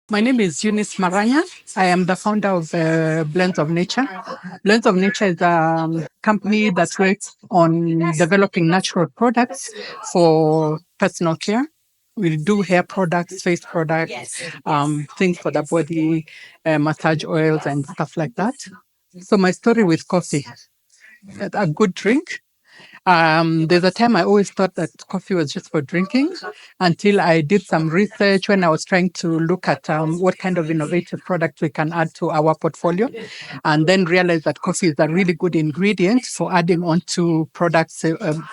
My name is Eunice Maranya. I am the founder of Blends of Nature. Blends of Nature is a company that works on developing natural products for personal care. We do hair products, face products, things for the body, massage oils, and stuff like that. So, my story with coffee, a good drink. There's a time I always thought that coffee was just for drinking until I did some research when I was trying to look at what kind of innovative products we can add to our portfolio, and then realized that coffee is a really good ingredient for adding on to products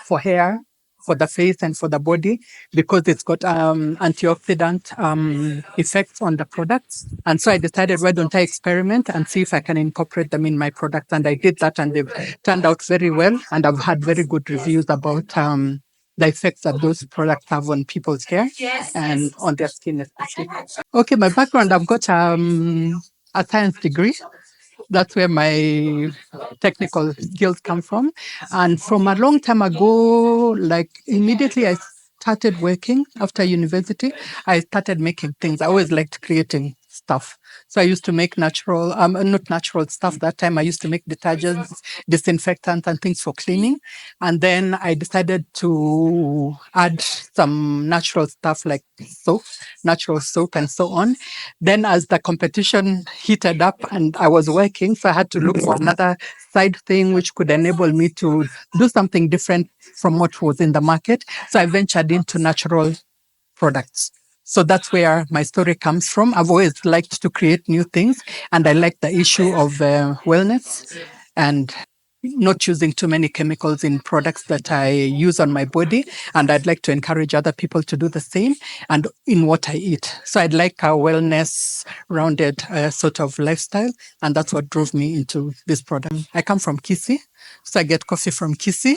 for hair, for the face and for the body, because it's got antioxidant effects on the products. And so I decided, why don't I experiment and see if I can incorporate them in my products? And I did that, and they've turned out very well. And I've had very good reviews about the effects that those products have on people's hair and on their skin especially. Okay, my background, I've got a science degree. That's where my technical skills come from. And from a long time ago, like immediately I started working after university, I started making things. I always liked creating stuff. So I used to make natural, not natural stuff. That time I used to make detergents, disinfectants, and things for cleaning. And then I decided to add some natural stuff like soap, natural soap, and so on. Then, as the competition heated up and I was working, so I had to look for another side thing which could enable me to do something different from what was in the market. So I ventured into natural products. So that's where my story comes from. I've always liked to create new things, and I like the issue of wellness and not using too many chemicals in products that I use on my body. And I'd like to encourage other people to do the same and in what I eat. So I'd like a wellness rounded sort of lifestyle. And that's what drove me into this product. I come from Kisii. So I get coffee from Kisii,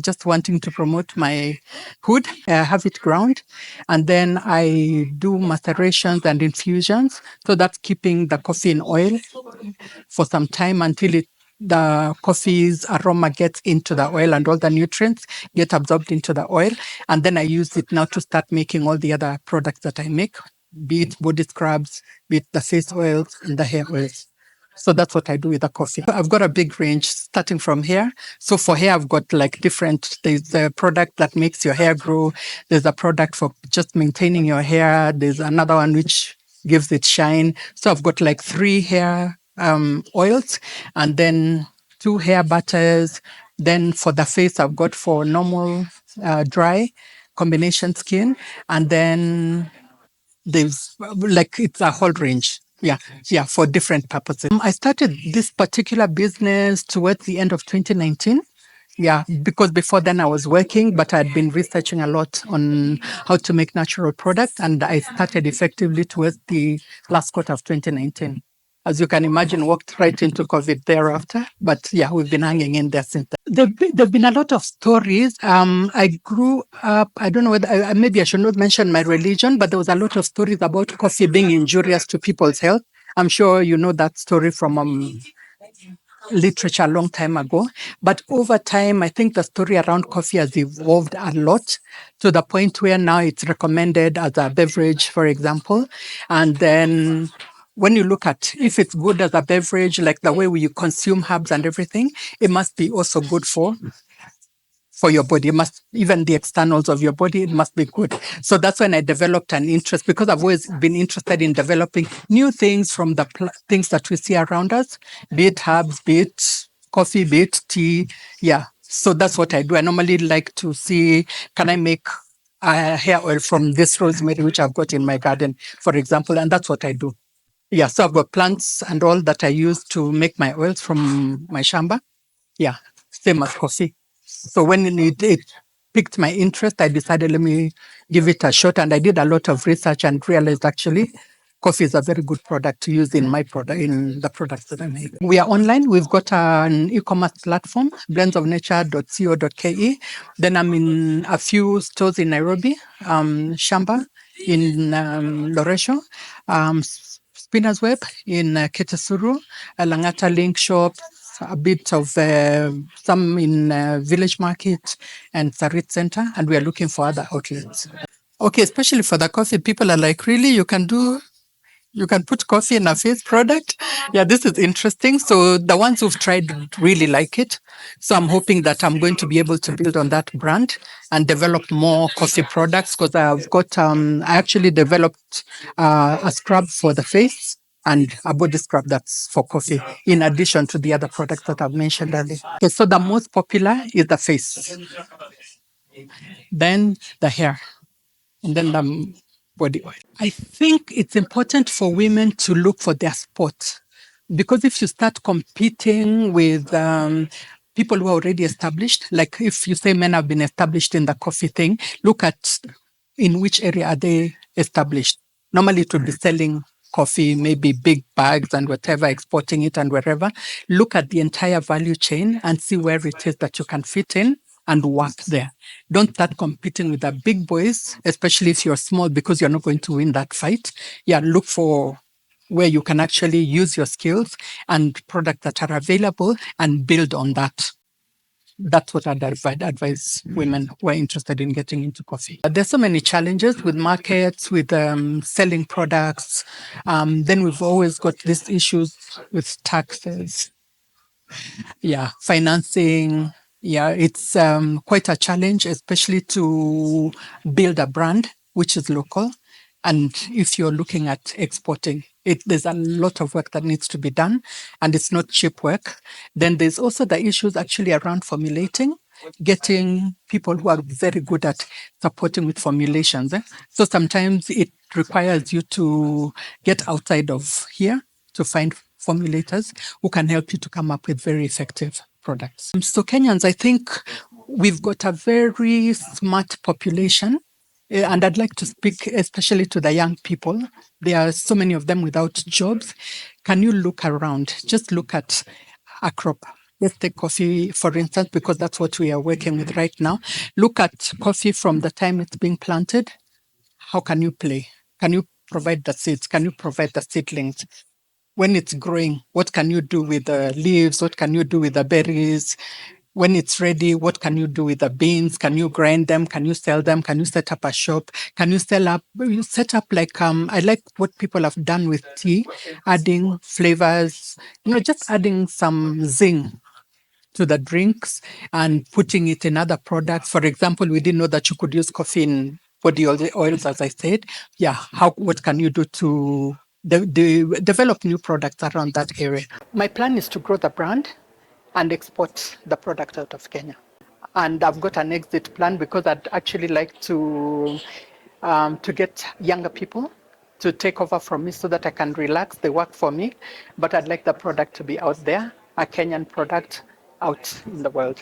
just wanting to promote my hood, have it ground. And then I do macerations and infusions. So that's keeping the coffee in oil for some time until the coffee's aroma gets into the oil and all the nutrients get absorbed into the oil. And then I use it now to start making all the other products that I make, be it body scrubs, be it the face oils and the hair oils. So that's what I do with the coffee. I've got a big range starting from hair. So for hair, I've got like different, there's a product that makes your hair grow. There's a product for just maintaining your hair. There's another one which gives it shine. So I've got like 3 hair oils and then 2 hair butters. Then for the face, I've got for normal dry combination skin. And then there's like it's a whole range. Yeah, for different purposes. I started this particular business towards the end of 2019. Yeah, because before then I was working, but I'd been researching a lot on how to make natural products, and I started effectively towards the last quarter of 2019. As you can imagine, walked right into COVID thereafter. But yeah, we've been hanging in there since then. There've been a lot of stories. I grew up, I don't know whether, maybe I should not mention my religion, but there was a lot of stories about coffee being injurious to people's health. I'm sure you know that story from literature a long time ago. But over time, I think the story around coffee has evolved a lot to the point where now it's recommended as a beverage, for example. And then when you look at if it's good as a beverage, like the way we consume herbs and everything, it must be also good for your body. It must, even the externals of your body, it must be good. So that's when I developed an interest, because I've always been interested in developing new things from the things that we see around us, be it herbs, be it coffee, be it tea. Yeah. So that's what I do. I normally like to see, can I make hair oil from this rosemary, which I've got in my garden, for example, and that's what I do. Yeah, so I've got plants and all that I use to make my oils from my shamba. Yeah, same as coffee. So when it piqued my interest, I decided, let me give it a shot. And I did a lot of research and realized actually coffee is a very good product to use in my product, in the products that I make. We are online. We've got an e-commerce platform, blendsofnature.co.ke. Then I'm in a few stores in Nairobi, Shamba in Loresho, Spinner's Web in Ketesuru, Langata Link Shop, a bit of some in Village Market and Sarit Center, and we are looking for other outlets. Okay, especially for the coffee, people are like, really, you can do You can put coffee in a face product. Yeah, this is interesting. So the ones who've tried really like it. So I'm hoping that I'm going to be able to build on that brand and develop more coffee products because I've got, I actually developed a scrub for the face and a body scrub that's for coffee, in addition to the other products that I've mentioned earlier. Okay, so the most popular is the face, then the hair, and then the body oil. I think it's important for women to look for their spot because if you start competing with people who are already established, like if you say men have been established in the coffee thing, look at in which area are they established. Normally, it would be selling coffee, maybe big bags and whatever, exporting it and wherever. Look at the entire value chain and see where it is that you can fit in and work there. Don't start competing with the big boys, especially if you're small, because you're not going to win that fight. Yeah, look for where you can actually use your skills and products that are available and build on that. That's what I'd advise women who are interested in getting into coffee. There's so many challenges with markets, with selling products. Then we've always got these issues with taxes, yeah, financing. Yeah, it's quite a challenge, especially to build a brand which is local. And if you're looking at exporting, there's a lot of work that needs to be done, and it's not cheap work. Then there's also the issues actually around formulating, getting people who are very good at supporting with formulations. So sometimes it requires you to get outside of here to find formulators who can help you to come up with very effective products. So Kenyans, I think we've got a very smart population. And I'd like to speak especially to the young people. There are so many of them without jobs. Can you look around? Just look at a crop. Let's take coffee, for instance, because that's what we are working with right now. Look at coffee from the time it's being planted. How can you play? Can you provide the seeds? Can you provide the seedlings? When it's growing, what can you do with the leaves? What can you do with the berries? When it's ready, what can you do with the beans? Can you grind them? Can you sell them? Can you set up a shop? Can you you set up like, I like what people have done with tea, adding flavors, just adding some zing to the drinks and putting it in other products. For example, we didn't know that you could use coffee in body oils, as I said. Yeah, what can you do to develop new products around that area? My plan is to grow the brand and export the product out of Kenya. And I've got an exit plan because I'd actually like to get younger people to take over from me so that I can relax. They work for me, but I'd like the product to be out there, a Kenyan product out in the world.